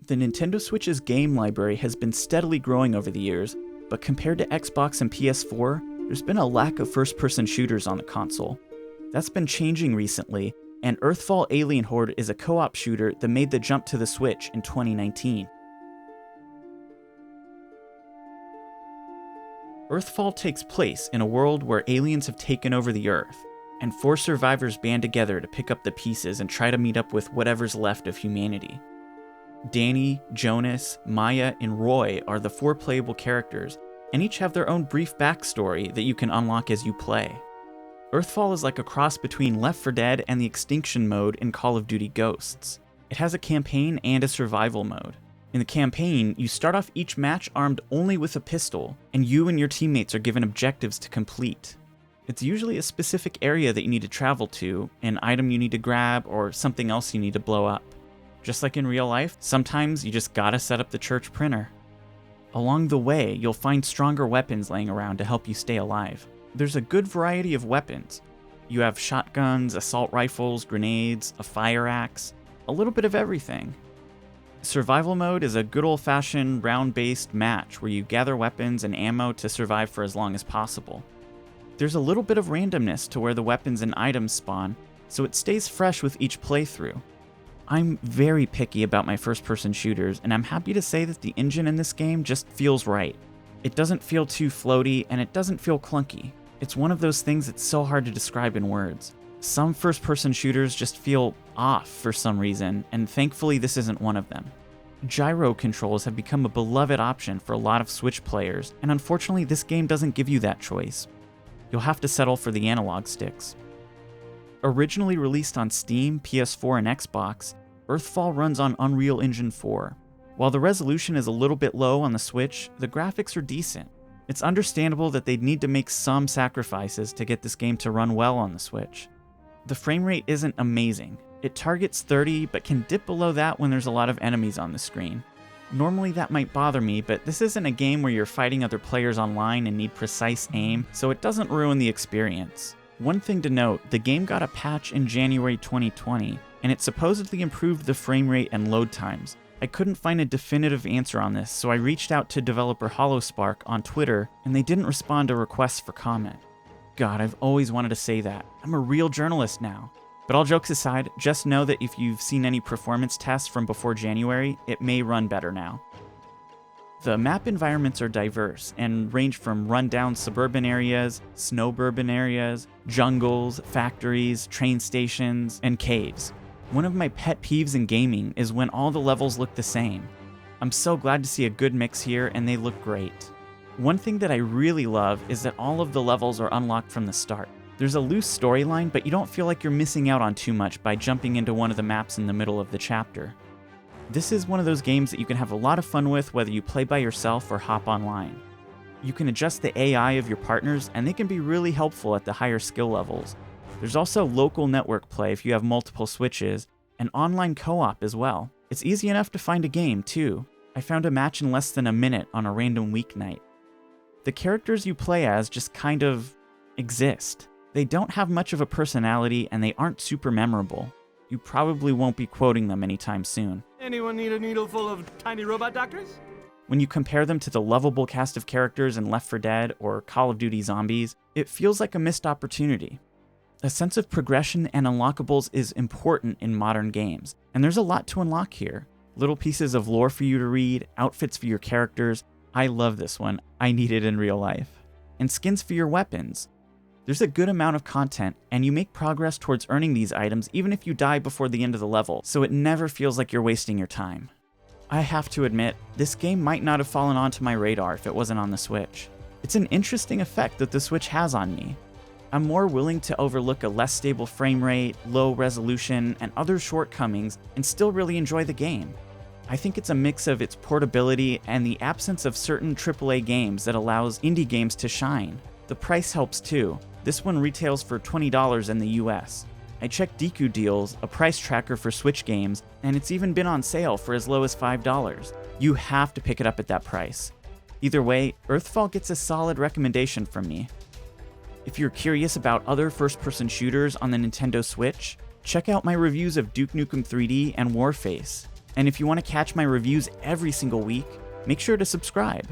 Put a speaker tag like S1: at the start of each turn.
S1: The Nintendo Switch's game library has been steadily growing over the years, but compared to Xbox and PS4, there's been a lack of first-person shooters on the console. That's been changing recently, and Earthfall Alien Horde is a co-op shooter that made the jump to the Switch in 2019. Earthfall takes place in a world where aliens have taken over the Earth, and 4 survivors band together to pick up the pieces and try to meet up with whatever's left of humanity. Danny, Jonas, Maya, and Roy are the 4 playable characters, and each have their own brief backstory that you can unlock as you play. Earthfall is like a cross between Left 4 Dead and the Extinction mode in Call of Duty Ghosts. It has a campaign and a survival mode. In the campaign, you start off each match armed only with a pistol, and you and your teammates are given objectives to complete. It's usually a specific area that you need to travel to, an item you need to grab, or something else you need to blow up. Just like in real life, sometimes you just gotta set up the church printer. Along the way, you'll find stronger weapons laying around to help you stay alive. There's a good variety of weapons. You have shotguns, assault rifles, grenades, a fire axe, a little bit of everything. Survival mode is a good old-fashioned round-based match where you gather weapons and ammo to survive for as long as possible. There's a little bit of randomness to where the weapons and items spawn, so it stays fresh with each playthrough. I'm very picky about my first-person shooters, and I'm happy to say that the engine in this game just feels right. It doesn't feel too floaty, and it doesn't feel clunky. It's one of those things that's so hard to describe in words. Some first-person shooters just feel off for some reason, and thankfully this isn't one of them. Gyro controls have become a beloved option for a lot of Switch players, and unfortunately this game doesn't give you that choice. You'll have to settle for the analog sticks. Originally released on Steam, PS4, and Xbox, Earthfall runs on Unreal Engine 4. While the resolution is a little bit low on the Switch, the graphics are decent. It's understandable that they'd need to make some sacrifices to get this game to run well on the Switch. The frame rate isn't amazing. It targets 30, but can dip below that when there's a lot of enemies on the screen. Normally that might bother me, but this isn't a game where you're fighting other players online and need precise aim, so it doesn't ruin the experience. One thing to note, the game got a patch in January 2020, and it supposedly improved the frame rate and load times. I couldn't find a definitive answer on this, so I reached out to developer HoloSpark on Twitter, and they didn't respond to requests for comment. God, I've always wanted to say that. I'm a real journalist now. But all jokes aside, just know that if you've seen any performance tests from before January, it may run better now. The map environments are diverse and range from rundown suburban areas, snowburban areas, jungles, factories, train stations, and caves. One of my pet peeves in gaming is when all the levels look the same. I'm so glad to see a good mix here, and they look great. One thing that I really love is that all of the levels are unlocked from the start. There's a loose storyline, but you don't feel like you're missing out on too much by jumping into one of the maps in the middle of the chapter. This is one of those games that you can have a lot of fun with whether you play by yourself or hop online. You can adjust the AI of your partners, and they can be really helpful at the higher skill levels. There's also local network play if you have multiple Switches, and online co-op as well. It's easy enough to find a game, too. I found a match in less than a minute on a random weeknight. The characters you play as just kind of exist. They don't have much of a personality, and they aren't super memorable. You probably won't be quoting them anytime soon.
S2: Anyone need a needle full of tiny robot doctors?
S1: When you compare them to the lovable cast of characters in Left 4 Dead or Call of Duty Zombies, it feels like a missed opportunity. A sense of progression and unlockables is important in modern games, and there's a lot to unlock here. Little pieces of lore for you to read, outfits for your characters. I love this one. I need it in real life. And skins for your weapons. There's a good amount of content, and you make progress towards earning these items even if you die before the end of the level, so it never feels like you're wasting your time. I have to admit, this game might not have fallen onto my radar if it wasn't on the Switch. It's an interesting effect that the Switch has on me. I'm more willing to overlook a less stable frame rate, low resolution, and other shortcomings and still really enjoy the game. I think it's a mix of its portability and the absence of certain AAA games that allows indie games to shine. The price helps too. This one retails for $20 in the US. I checked Deku Deals, a price tracker for Switch games, and it's even been on sale for as low as $5. You have to pick it up at that price. Either way, Earthfall gets a solid recommendation from me. If you're curious about other first-person shooters on the Nintendo Switch, check out my reviews of Duke Nukem 3D and Warface. And if you want to catch my reviews every single week, make sure to subscribe.